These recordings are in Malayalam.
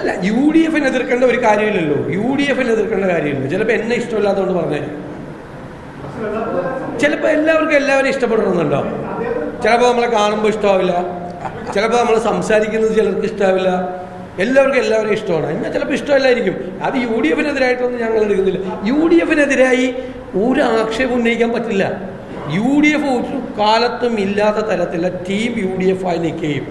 അല്ല, യു ഡി എഫിനെ എതിർക്കേണ്ട ഒരു കാര്യമില്ലല്ലോ. യു ഡി എഫിനെ എതിർക്കേണ്ട കാര്യമില്ല. ചിലപ്പോൾ എന്നെ ഇഷ്ടമില്ലാത്തതുകൊണ്ട് പറഞ്ഞായിരിക്കും. ചിലപ്പോൾ എല്ലാവരും ഇഷ്ടപ്പെടണമെന്നുണ്ടോ? ചിലപ്പോൾ നമ്മളെ കാണുമ്പോൾ ഇഷ്ടമാവില്ല, ചിലപ്പോൾ നമ്മൾ സംസാരിക്കുന്നത് ചിലർക്ക് ഇഷ്ടമാവില്ല. എല്ലാവരും ഇഷ്ടമാണ്. എന്നാൽ ചിലപ്പോൾ ഇഷ്ടമല്ലായിരിക്കും. അത് യു ഡി എഫിനെതിരായിട്ടൊന്നും ഞങ്ങൾ എടുക്കുന്നില്ല. യു ഡി എഫിനെതിരായി ഒരു ആക്ഷേപം ഉന്നയിക്കാൻ പറ്റില്ല. യു ഡി എഫ് ഒരു കാലത്തും ഇല്ലാത്ത തരത്തിലുള്ള ടീം യു ഡി എഫ് ആയി നിൽക്കുകയും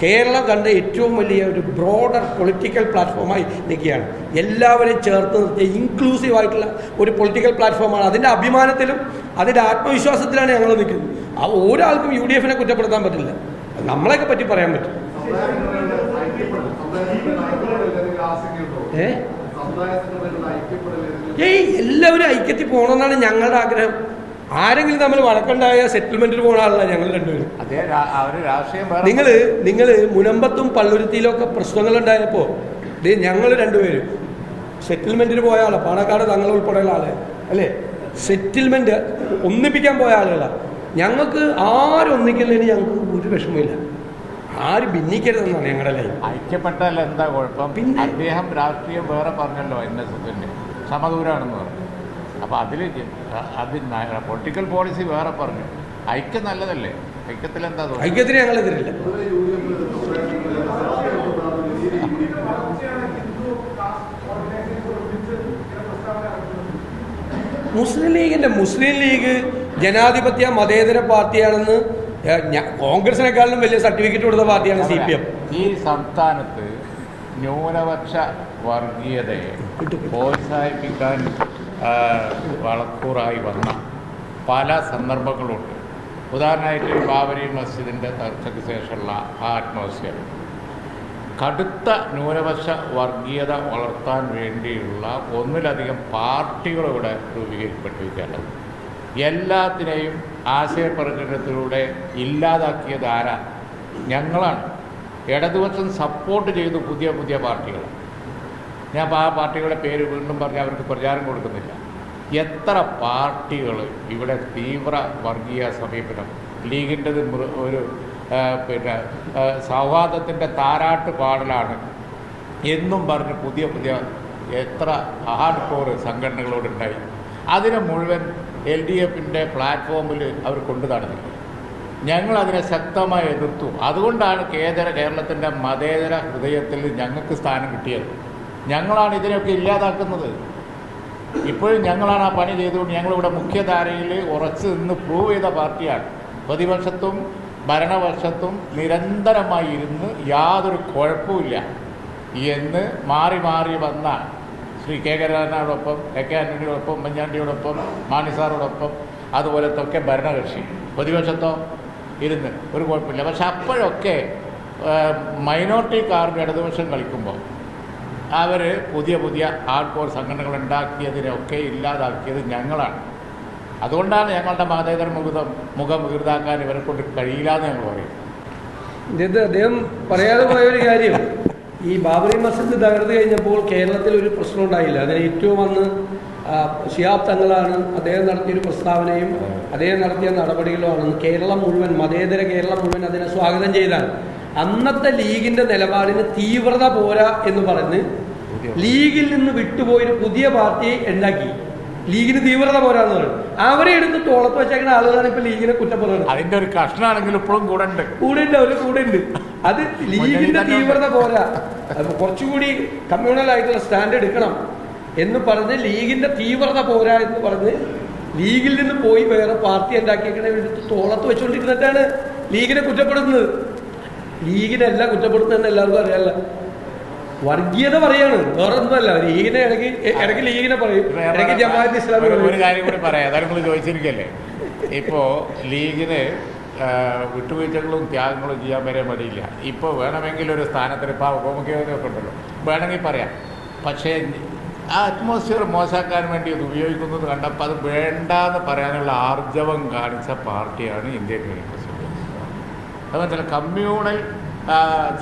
കേരളം കണ്ട ഏറ്റവും വലിയ ഒരു ബ്രോഡർ പൊളിറ്റിക്കൽ പ്ലാറ്റ്ഫോമായി നിൽക്കുകയാണ്. എല്ലാവരെയും ചേർത്ത് നിർത്തിയ ഇൻക്ലൂസീവായിട്ടുള്ള ഒരു പൊളിറ്റിക്കൽ പ്ലാറ്റ്ഫോമാണ്. അതിൻ്റെ അഭിമാനത്തിലും അതിൻ്റെ ആത്മവിശ്വാസത്തിലാണ് ഞങ്ങൾ നിൽക്കുന്നത്. ആ ഒരാൾക്കും യു ഡി എഫിനെ കുറ്റപ്പെടുത്താൻ പറ്റില്ല. നമ്മളെയൊക്കെ പറ്റി പറയാൻ പറ്റും. എല്ലാവരും ഐക്യത്തിൽ പോകണമെന്നാണ് ഞങ്ങളുടെ ആഗ്രഹം. ആരെങ്കിലും തമ്മിൽ വഴക്കുണ്ടായ സെറ്റിൽമെന്റിൽ പോകുന്ന ആളല്ല ഞങ്ങൾ രണ്ടുപേരും. നിങ്ങൾ മുനമ്പത്തും പള്ളുരുത്തിയിലൊക്കെ പ്രശ്നങ്ങളുണ്ടായപ്പോൾ ഞങ്ങൾ രണ്ടുപേരും സെറ്റിൽമെന്റിന് പോയ ആളാണ്. പാണക്കാട് തങ്ങൾ ഉൾപ്പെടെയുള്ള ആള് അല്ലേ, സെറ്റിൽമെന്റ് ഒന്നിപ്പിക്കാൻ പോയ ആളുകളാണ്. ഞങ്ങൾക്ക് ആരൊന്നിക്കുന്നതിന് ഞങ്ങൾക്ക് ഒരു വിഷമമില്ല. ആരും ഭിന്നിക്കരുതെന്നാണ് ഞങ്ങളുടെ ലൈൻ. ഐക്യപ്പെട്ടല്ല എന്താ കുഴപ്പം? പിന്നെ അദ്ദേഹം രാഷ്ട്രീയം വേറെ പറഞ്ഞല്ലോ, NSSന്റെ സമദൂരാണെന്ന് പറഞ്ഞു. അപ്പോൾ അതിൽ പൊളിറ്റിക്കൽ പോളിസി വേറെ പറഞ്ഞു. ഐക്യം നല്ലതല്ലേ? ഐക്യത്തിൽ എന്താ തോന്നുന്നു? ഐക്യത്തിന് ഞങ്ങളെതിരില്ല. മുസ്ലിം ലീഗ് ജനാധിപത്യ മതേതര പാർട്ടിയാണെന്ന് കോൺഗ്രസിനെക്കാളും വലിയ സർട്ടിഫിക്കറ്റ് കൊടുത്ത പാർട്ടിയാണ് CPM. ഈ സംസ്ഥാനത്ത് ന്യൂനപക്ഷ വർഗീയതയെ പ്രോത്സാഹിപ്പിക്കാൻ വളക്കൂറായി വന്ന പല സന്ദർഭങ്ങളുണ്ട്. ഉദാഹരണമായിട്ട് ബാബരി മസ്ജിദിൻ്റെ തർക്കത്തിന് ശേഷമുള്ള ആ അറ്റ്മോസ്ഫിയർ, കടുത്ത ന്യൂനപക്ഷ വർഗീയത വളർത്താൻ വേണ്ടിയുള്ള ഒന്നിലധികം പാർട്ടികളിവിടെ രൂപീകരിക്കപ്പെട്ടിരിക്കേണ്ടത്. എല്ലാത്തിനെയും ആശയപ്രകടനത്തിലൂടെ ഇല്ലാതാക്കിയത് ആരാ? ഞങ്ങളാണ്. ഇടതുപക്ഷം സപ്പോർട്ട് ചെയ്തു പുതിയ പാർട്ടികൾ. ഞാൻ ആ പാർട്ടികളുടെ പേര് വീണ്ടും പറഞ്ഞ് അവർക്ക് പ്രചാരം കൊടുക്കുന്നില്ല. എത്ര പാർട്ടികൾ ഇവിടെ തീവ്ര വർഗീയ സമീപനം, ലീഗിൻ്റെത് ഒരു സൗഹാർദ്ദത്തിൻ്റെ താരാട്ട് പാടലാണ് എന്നും പറഞ്ഞ് പുതിയ എത്ര ഹാർഡ് കോർ സംഘടനകളോടുണ്ടായി. അതിനെ മുഴുവൻ LDFിൻ്റെ പ്ലാറ്റ്ഫോമിൽ അവർ കൊണ്ടു നടന്നില്ല. ഞങ്ങളതിനെ ശക്തമായി എതിർത്തു. അതുകൊണ്ടാണ് കേരളത്തിൻ്റെ മതേതര ഹൃദയത്തിൽ ഞങ്ങൾക്ക് സ്ഥാനം കിട്ടിയത്. ഞങ്ങളാണ് ഇതിനൊക്കെ ഇല്ലാതാക്കുന്നത്. ഇപ്പോഴും ഞങ്ങളാണ് ആ പണി ചെയ്തുകൊണ്ട് ഞങ്ങളിവിടെ മുഖ്യധാരയിൽ ഉറച്ചു നിന്ന് പ്രൂവ് ചെയ്ത പാർട്ടിയാണ്. പ്രതിപക്ഷത്തും ഭരണപക്ഷത്തും നിരന്തരമായി ഇരുന്ന് യാതൊരു കുഴപ്പമില്ല എന്ന് മാറി വന്ന ശ്രീ K കരുണാകരനോടൊപ്പം, AK ആന്റണിയോടൊപ്പം, ഉമ്മൻചാണ്ടിയോടൊപ്പം, മാണിസാറോടൊപ്പം, അതുപോലത്തെ ഒക്കെ ഭരണകക്ഷി. പ്രതിപക്ഷത്തോ ഇരുന്ന് ഒരു കുഴപ്പമില്ല. പക്ഷെ അപ്പോഴൊക്കെ മൈനോറിറ്റി കാർഡ് ഇടതുപക്ഷം കളിക്കുമ്പോൾ അവർ പുതിയ ഹാർഡ് കോർ സംഘടനകൾ ഉണ്ടാക്കിയതിനൊക്കെ ഇല്ലാതാക്കിയത് ഞങ്ങളാണ്. അതുകൊണ്ടാണ് ഞങ്ങളുടെ മതേതര മുഖം വീർതാക്കാൻ ഇവരെ കൊണ്ട് കഴിയില്ല എന്ന് ഞങ്ങൾ പറയും. ഇത് അദ്ദേഹം പറയാതെ പോയൊരു കാര്യം, ഈ ബാബറി മസ്ജിദ് തകർന്നു കഴിഞ്ഞപ്പോൾ കേരളത്തിൽ ഒരു പ്രശ്നം ഉണ്ടായില്ല. അതിന് ഏറ്റവും അന്ന് ശിഹാബ് തങ്ങളാണ് അദ്ദേഹം നടത്തിയൊരു പ്രസ്താവനയും അദ്ദേഹം നടത്തിയ നടപടികളുമാണ് കേരളം മുഴുവൻ, മതേതര കേരളം മുഴുവൻ അതിനെ സ്വാഗതം ചെയ്താണ്. അന്നത്തെ ലീഗിന്റെ നിലപാടിന് തീവ്രത പോരാ എന്ന് പറഞ്ഞ് ലീഗിൽ നിന്ന് വിട്ടുപോയൊരു പുതിയ പാർട്ടിയെ ഉണ്ടാക്കി. ലീഗിന് തീവ്രത പോരാന്ന് പറയും. അവരെ എടുത്ത് തോളത്ത് വെച്ചേക്കുന്ന ആളുകളാണ് ഇപ്പൊ ലീഗിനെ കുറ്റപ്പെടുന്നത്. അതിന്റെ ഒരു കഷ്ണമാണെങ്കിലും ഇപ്പോഴും കൂടെ ഉണ്ട്. അത് ലീഗിന്റെ തീവ്രത പോരാ, കുറച്ചുകൂടി കമ്മ്യൂണൽ ആയിട്ടുള്ള സ്റ്റാൻഡ് എടുക്കണം എന്ന് പറഞ്ഞ് ലീഗിന്റെ തീവ്രത പോരാ എന്ന് പറഞ്ഞ് ലീഗിൽ നിന്ന് പോയി വേറെ പാർട്ടി ഉണ്ടാക്കിയേക്കണ എടുത്ത് തോളത്ത് വെച്ചുകൊണ്ടിരുന്നിട്ടാണ് ലീഗിനെ കുറ്റപ്പെടുത്തുന്നത്. ലീഗിനെല്ല കുറ്റപ്പെടുത്തുന്നതെന്ന് എല്ലാവർക്കും അറിയാമല്ല. വർഗീയത പറയാണ്, വേറെ ഒന്നുമല്ല. ലീഗിനെ ഇടയ്ക്ക് ലീഗിനെ പറയും, ഇടയ്ക്ക് ജമാഅത്ത് ഇസ്ലാമി. ഒരു കാര്യം കൂടി പറയാം, അതാണ് നിങ്ങൾ ചോദിച്ചിരിക്കല്ലേ. ഇപ്പോൾ ലീഗിന് വിട്ടുവീഴ്ചകളും ത്യാഗങ്ങളും ചെയ്യാൻ വരെ മടിയില്ല. ഇപ്പോൾ വേണമെങ്കിൽ ഒരു സ്ഥാനത്തിന് ഇപ്പോൾ ഉപമുഖ്യമന്ത്രിയൊക്കെ ഉണ്ടല്ലോ, വേണമെങ്കിൽ പറയാം. പക്ഷേ ആ അറ്റ്മോസ്ഫിയർ മോശമാക്കാൻ വേണ്ടി അത് ഉപയോഗിക്കുന്നത് കണ്ടപ്പോൾ അത് വേണ്ടാന്ന് പറയാനുള്ള ആർജവം കാണിച്ച പാർട്ടിയാണ് ഇന്ത്യൻ യൂണിയൻ. അതുപോലെ തന്നെ കമ്മ്യൂണൽ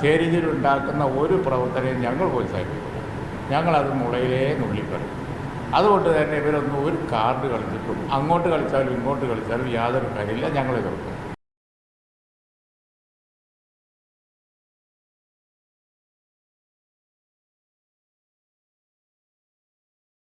ചേരിതിലുണ്ടാക്കുന്ന ഒരു പ്രവർത്തനയും ഞങ്ങൾ പ്രോത്സാഹിപ്പിക്കും. ഞങ്ങളത് മുളയിലേ നുള്ളിപ്പറയും. അതുകൊണ്ട് തന്നെ ഇവരൊന്നും ഒരു കാർഡ് കളിച്ചിട്ടും അങ്ങോട്ട് കളിച്ചാലും ഇങ്ങോട്ട് കളിച്ചാലും യാതൊരു കാര്യമില്ല, ഞങ്ങളിതൊക്കെ